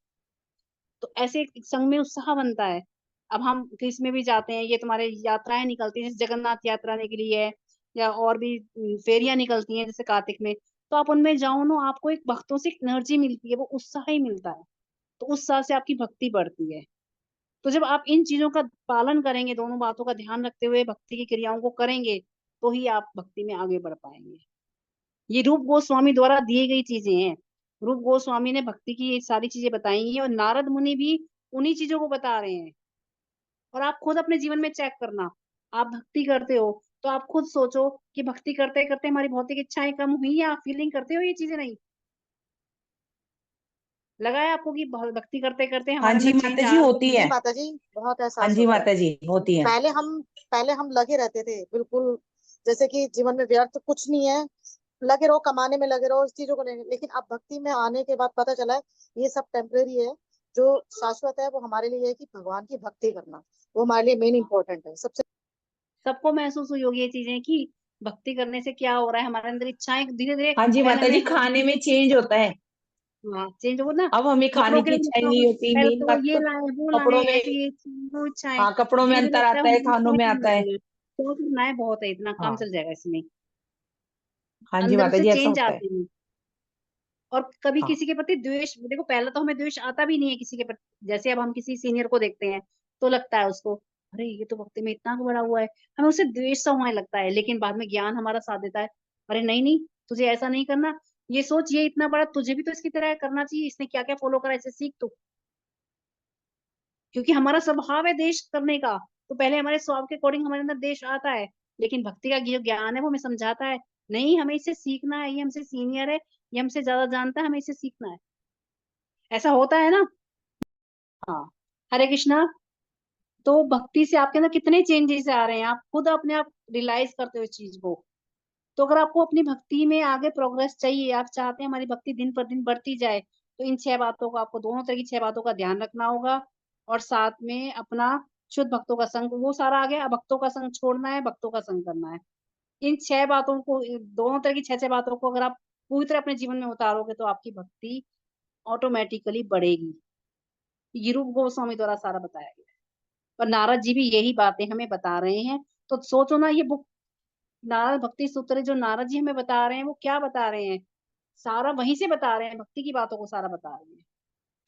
तो ऐसे एक संघ में उत्साह बनता है। अब हम किस में भी जाते हैं, ये तुम्हारे यात्राएं निकलती हैं, जैसे जगन्नाथ यात्रा निकली है, या और भी फेरियां निकलती हैं जैसे कार्तिक में, तो आप उनमें जाओ ना, आपको एक भक्तों से एनर्जी मिलती है, वो उत्साह ही मिलता है। तो उत्साह से आपकी भक्ति बढ़ती है। तो जब आप इन चीजों का पालन करेंगे, दोनों बातों का ध्यान रखते हुए भक्ति की क्रियाओं को करेंगे, तो ही आप भक्ति में आगे बढ़ पाएंगे। ये रूप गोस्वामी द्वारा दी गई चीजें हैं। रूप गोस्वामी ने भक्ति की ये सारी चीजें बताई हैं, और नारद मुनि भी उन्हीं चीजों को बता रहे हैं। और आप खुद अपने जीवन में चेक करना, आप भक्ति करते हो तो आप खुद सोचो कि भक्ति करते करते हमारी भौतिक इच्छाएं कम हुई, या आप फीलिंग करते हो ये चीजें नहीं। लगा है आपको कि भक्ति करते करते हाँ हमारे जी अंदर चेंज माता आ जी, रहा होती है? जी है। माता जी, बहुत हाँ एहसास जी होता है। माता जी, होती है। पहले हम लगे रहते थे बिल्कुल, जैसे कि जीवन में व्यर्थ कुछ नहीं है, लगे रहो कमाने में, लगे रहो इस चीजों को लेने। लेकिन अब भक्ति में आने के बाद पता चला है ये सब टेम्परेरी है। जो शाश्वत है वो हमारे लिए है कि भगवान की भक्ति करना, वो हमारे लिए मेन इंपॉर्टेंट है सबसे। सबको महसूस हुई होगी ये चीजें कि भक्ति करने से क्या हो रहा है, हमारे अंदर इच्छाएं धीरे धीरे हाँ जी पहले माता जी, हमें खाने में चेंज होता है। हाँ चेंज हो ना। अब हमें खाने कपड़ों के की लिए इच्छा ही इच्छा नहीं होगी, होती, पहले मेन तो बात ये तो लाए वो लाए कपड़ों में। ऐसे, ये वो इच्छाएं हाँ, कपड़ों में धीरे धीरे अंतर लगता है आता है, हमारी खानों क्या में आता करना है। है, क्या करना है, बहुत है, इतना काम हाँ। चल जाएगा इसमें। हाँ जी अंदर माता से जी, ऐसा चेंज होता है। आते हैं। और कभी हाँ। किसी के प्रति द्वेष, देखो पहले तो हमें द्वेष आता भी नहीं है किसी के प्रति। जैसे अब हम किसी सीनियर को देखते हैं तो लगता है उसको, अरे ये तो भक्ति में इतना बड़ा हुआ है, हमें उससे द्वेष सा होने लगता है। लेकिन बाद में ज्ञान हमारा साथ देता है, अरे नहीं नहीं, तुझे ऐसा नहीं करना, ये सोच, ये इतना बड़ा, तुझे भी तो इसकी तरह करना चाहिए, इसने क्या क्या फॉलो करा, इसे सीख तू। क्योंकि हमारा स्वभाव है देश करने का, तो पहले हमारे स्वभाव के अकॉर्डिंग हमारे अंदर देश आता है। लेकिन भक्ति का जो ज्ञान है वो हमें समझाता है, नहीं हमें इससे सीखना है, ये हमसे सीनियर है, ये हमसे ज्यादा जानता है, हमें इससे सीखना है। ऐसा होता है ना। हाँ। हरे कृष्णा। तो भक्ति से आपके अंदर कितने चेंजेस आ रहे हैं, आप खुद अपने आप रियलाइज करते हो इस चीज को। तो अगर आपको अपनी भक्ति में आगे प्रोग्रेस चाहिए, आप चाहते हैं हमारी भक्ति दिन पर दिन बढ़ती जाए, तो इन 6 बातों का, आपको दोनों तरह की 6 बातों का ध्यान रखना होगा। और साथ में अपना शुद्ध भक्तों का संग, वो सारा आ गया, भक्तों का संग छोड़ना है, भक्तों का संग करना है। इन 6 बातों को, दोनों तरह की 6 6 बातों को अगर आप पूरी तरह अपने जीवन में उतारोगे तो आपकी भक्ति ऑटोमेटिकली बढ़ेगी। ये रूप गोस्वामी द्वारा सारा बताया गया है। और नारद जी भी यही बातें हमें बता रहे हैं। तो सोचो ना, ये बुक नारद भक्ति सूत्र जो नारद जी हमें बता रहे हैं वो क्या बता रहे हैं, सारा वहीं से बता रहे हैं, भक्ति की बातों को सारा बता रहे हैं।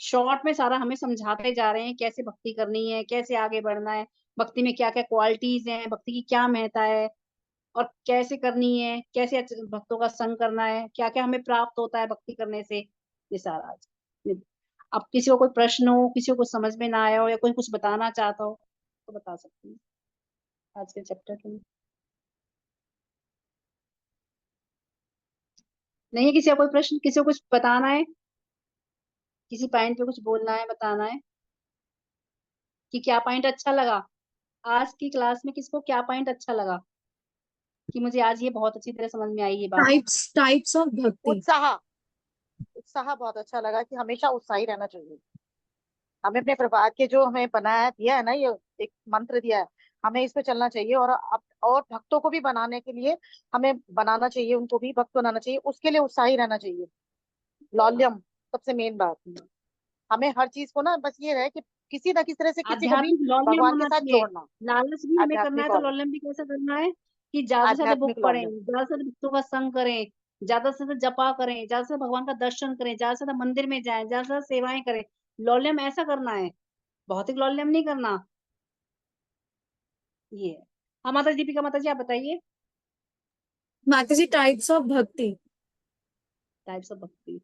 शॉर्ट में सारा हमें समझाते जा रहे हैं कैसे भक्ति करनी है, कैसे आगे बढ़ना है, भक्ति में क्या क्या क्वालिटीज हैं, भक्ति की क्या महत्ता है, और कैसे करनी है, कैसे भक्तों का संग करना है, क्या क्या हमें प्राप्त होता है भक्ति करने से, ये सारा आज। अब किसी को कोई प्रश्न हो, किसी को कुछ समझ में ना आया हो, या कोई कुछ बताना चाहता हो तो बता सकते हैं आज के चैप्टर के लिए। नहीं है किसी का कोई प्रश्न, किसी को कुछ बताना है, किसी पॉइंट पे कुछ बोलना है, बताना है कि क्या पॉइंट अच्छा लगा आज की क्लास में, किसको क्या पॉइंट अच्छा लगा कि मुझे आज ये बहुत अच्छी तरह समझ में आई ये बात। टाइप्स ऑफ भक्ति। उत्साह, उत्साह बहुत अच्छा लगा कि हमेशा उत्साही रहना चाहिए। हमें अपने प्रभात के जो हमें बनाया दिया है ना, ये एक मंत्र दिया है, हमें इस पे चलना चाहिए। और भक्तों को भी बनाने के लिए हमें बनाना चाहिए, उनको भी भक्त बनाना चाहिए, उसके लिए उत्साही रहना चाहिए। लौल्यम सबसे मेन बात। हमें हर चीज को ना बस ये रहे कि किसी ना किसी तरह से किसी को भी आध्यात्मिक लौल्यम भगवान के होना साथ चाहिए। जोड़ना। लालच भी हमें करना है आध्यात्मिक तो लौल्यम, लौल्यम भी कैसे करना है कि ज्यादा से ज्यादा बुक आध्यात्मिक पढ़ें, लौल्यम। ज्यादा से ज्यादा भक्तों का संग करें, ज्यादा से ज्यादा जपा करें, ज्यादा से ज्यादा भगवान का दर्शन करें, ज्यादा से ज्यादा मंदिर में जाएं, ज्यादा से ज्यादा सेवाएं करें। लौल्यम ऐसा करना है, भौतिक लौल्यम नहीं करना। ये है। हाँ माता जी, दीपिका माता जी आप बताइए। माता जी, टाइप्स ऑफ भक्ति। टाइप्स ऑफ भक्ति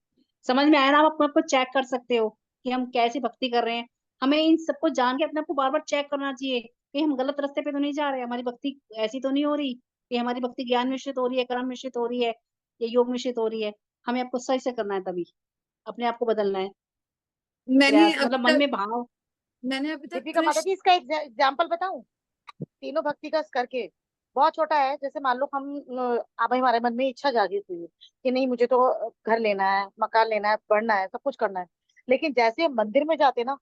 समझ में आया ना। आप अपने आप को चेक कर सकते हो कि हम कैसी भक्ति कर रहे हैं। हमें इन सबको जान के अपने आप को बार बार चेक करना चाहिए कि हम गलत रास्ते पे तो नहीं जा रहे, हमारी भक्ति ऐसी तो नहीं हो रही कि हमारी भक्ति ज्ञान मिश्रित हो रही है, कर्म मिश्रित हो रही है, या योग मिश्रित हो रही है। हमें आपको सही से करना है, तभी अपने आप को बदलना है। मैंने प्रयास अभी मतलब मन तक में भाव। मैंने अभी तक दीपिका माता कृष्ण। जी, इसका एग्जाम्पल बताऊं? तीनों भक्ति का करके बहुत छोटा है। जैसे मान लो हम अब हमारे मन में इच्छा जागी हुई है कि नहीं मुझे तो घर लेना है, मकान लेना है, पढ़ना है, सब कुछ करना है। लेकिन जैसे हम मंदिर में जाते हैं ना,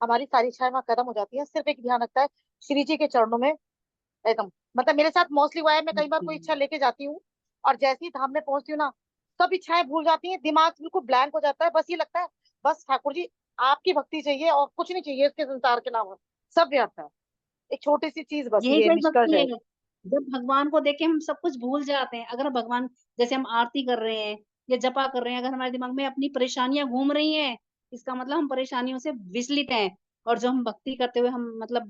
हमारी सारी इच्छाएं वहां खत्म हो जाती है। सिर्फ एक ध्यान रखता है श्री जी के चरणों में एकदम। मतलब मेरे साथ मोस्टली हुआ है, मैं कई बार कोई इच्छा लेके जाती हूँ और जैसे ही धाम में पहुंचती हूँ ना, सब इच्छाएं भूल जाती हैं, दिमाग बिल्कुल ब्लैंक हो जाता है। बस ये लगता है बस ठाकुर जी आपकी भक्ति चाहिए और कुछ नहीं चाहिए इसके संसार के अलावा, सब व्यर्थ है। एक छोटी सी चीज बस यही ये सही निष्कर्ष भक्ति है। है। जब भगवान को देख के हम सब कुछ भूल जाते हैं, अगर भगवान, जैसे हम आरती कर रहे हैं या जपा कर रहे हैं, अगर हमारे दिमाग में अपनी परेशानियां घूम रही हैं, इसका मतलब हम परेशानियों से विचलित हैं। और जो हम भक्ति करते हुए हम मतलब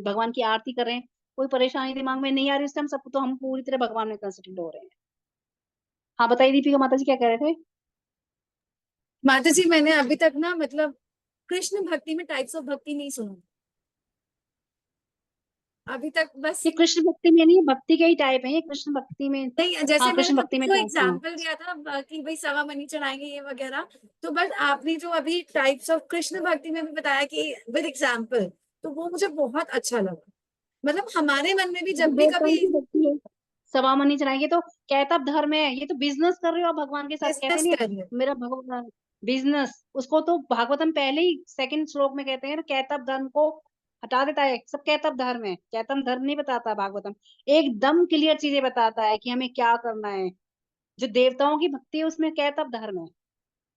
भगवान की आरती कर रहे हैं, कोई परेशानी दिमाग में नहीं आ रही उस टाइम, सब तो हम पूरी तरह भगवान में कंसंट्रेट हो रहे हैं। हाँ बताइए दीपिका माता जी क्या कह रहे थे। माता जी, मैंने अभी तक ना मतलब कृष्ण भक्ति में टाइप्स ऑफ भक्ति नहीं सुना। अभी तक बस ये कृष्ण भक्ति में नहीं, भक्ति के ही टाइप है ये, कृष्ण भक्ति में। नहीं, जैसे हाँ, मैंने कृष्ण भक्ति में आपको टाइप है। एग्जाम्पल दिया था कि भाई सवा मनी चढ़ाएंगे ये वगैरह, तो बस आपने जो अभी टाइप्स ऑफ कृष्ण भक्ति में भी बताया कि विद एग्जाम्पल, तो वो मुझे बहुत अच्छा लगा। मतलब हमारे मन में भी जब भी देवताओं कभी की भक्ति है, सवा मनी चढ़ाएंगे तो कैतव धर्म है, ये तो बिजनेस कर रहे हो आप भगवान के साथ, कहते बिजनेस नहीं कर रहे है, मेरा भगवान बिजनेस, उसको तो भागवतम पहले ही सेकंड श्लोक में कहते हैं, कैतव धर्म को हटा देता है, सब कैतव धर्म है, कैतव धर्म नहीं बताता भागवतम, एकदम क्लियर चीजें बताता है कि हमें क्या करना है। जो देवताओं की भक्ति है उसमें कैतव धर्म है,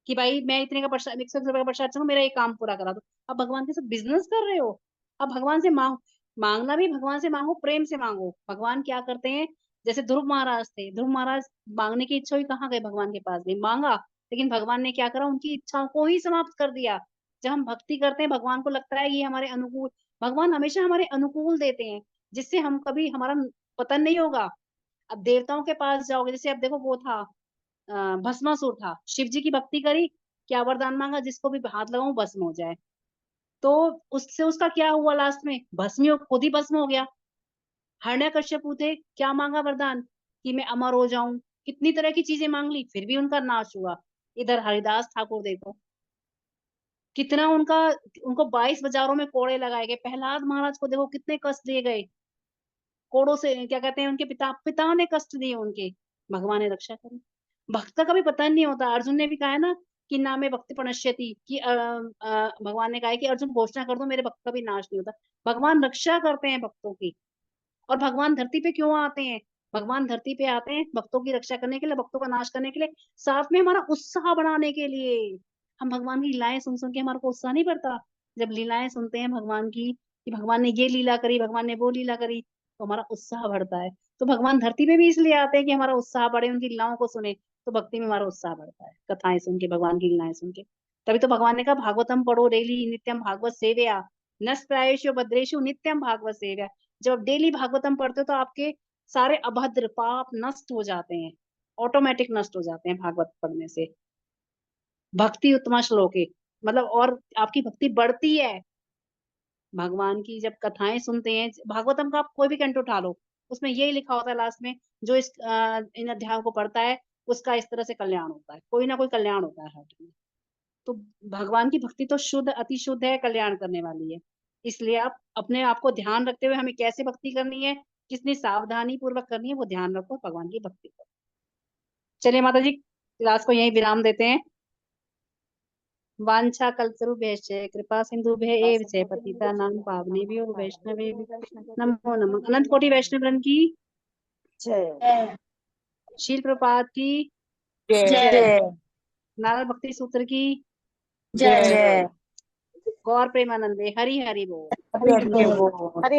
कि भाई मैं इतने का प्रसाद, 100 रुपए का प्रसाद चाहूँ, मेरा ये काम पूरा करा दो। अब भगवान के साथ बिजनेस कर रहे हो। अब भगवान से मांगना भी भगवान से मांगो, प्रेम से मांगो। भगवान क्या करते हैं, जैसे ध्रुव महाराज थे, ध्रुव महाराज मांगने की इच्छा हुई, कहाँ गए भगवान के पास गए, मांगा, लेकिन भगवान ने क्या करा, उनकी इच्छाओं को ही समाप्त कर दिया। जब हम भक्ति करते हैं, भगवान को लगता है ये हमारे अनुकूल, भगवान हमेशा हमारे अनुकूल देते हैं, जिससे हम कभी हमारा पतन नहीं होगा। अब देवताओं के पास जाओगे, जैसे अब देखो वो था भस्मासुर था, शिव जी की भक्ति करी, क्या वरदान मांगा, जिसको भी हाथ लगाऊं भस्म हो जाए, तो उससे उसका क्या हुआ, लास्ट में भस्मी खुद ही भस्म हो गया। हिरण्यकश्यपु थे, क्या मांगा वरदान, कि मैं अमर हो जाऊं, कितनी तरह की चीजें मांग ली, फिर भी उनका नाश हुआ। इधर हरिदास ठाकुर देखो, कितना उनका, उनको 22 बाजारों में कोड़े लगाए गए। प्रहलाद महाराज को देखो कितने कष्ट दिए गए, कोड़ों से, क्या कहते हैं, उनके पिता ने कष्ट दिए उनके, भगवान ने रक्षा करी। भक्त का कभी पता नहीं होता। अर्जुन ने भी कहा है ना कि ना में भक्ति प्रणश्यति, कि भगवान ने कहा है कि अर्जुन घोषणा कर दो मेरे भक्त का भी नाश नहीं होता। भगवान रक्षा करते हैं भक्तों की। और भगवान धरती पे क्यों आते हैं, भगवान धरती पे आते हैं भक्तों की रक्षा करने के लिए, भक्तों का नाश करने के लिए, साथ में हमारा उत्साह बढ़ाने के लिए। हम भगवान की लीलाएं सुन सुन के हमारा को उत्साह नहीं बढ़ता। जब लीलाएं सुनते हैं भगवान की, कि भगवान ने ये लीला करी, भगवान ने वो लीला करी, तो हमारा उत्साह बढ़ता है। तो भगवान धरती पे भी इसलिए आते हैं कि हमारा उत्साह बढ़े, उनकी लीलाओं को सुने, तो भक्ति में हमारा उत्साह बढ़ता है, कथाएं सुन के, भगवान की लीलाएं सुन के। तभी तो भगवान ने कहा भागवतम पढ़ो डेली नित्यम भागवत सेवया, नष्ट प्रायेषु भद्रेषु नित्यम भागवत सेवया। जब आप डेली भागवतम पढ़ते हो तो आपके सारे अभद्र पाप नष्ट हो जाते हैं, ऑटोमेटिक नष्ट हो जाते हैं भागवत पढ़ने से। भक्ति उत्तमा श्लोके, मतलब और आपकी भक्ति बढ़ती है। भगवान की जब कथाएं सुनते हैं, भागवतम का आप कोई भी कंठ उठा लो, उसमें यही लिखा होता है लास्ट में, जो इन अध्यायों को पढ़ता है उसका इस तरह से कल्याण होता है, कोई ना कोई कल्याण होता है हर में। तो भगवान की भक्ति तो शुद्ध, अति शुद्ध है, कल्याण करने वाली है। इसलिए आप अपने आप को ध्यान रखते हुए, हमें कैसे भक्ति करनी है, कितनी सावधानी पूर्वक करनी है, वो ध्यान रखो, भगवान की भक्ति करो। चलिए माता जी, क्लास को यहीं विराम देते हैं। वांछा कल्पतरुभ्यश्च कृपा सिंधुभ्य एव च पतितानां पावनेभ्यो वैष्णवेभ्यो नमो नमः। अनंत कोटि वैष्णव वृंद की जय शील प्रपात की, जय नारद भक्ति सूत्र की, जय गौर प्रेमानंदे, हरि हरि बोल। हरि बोल। हरे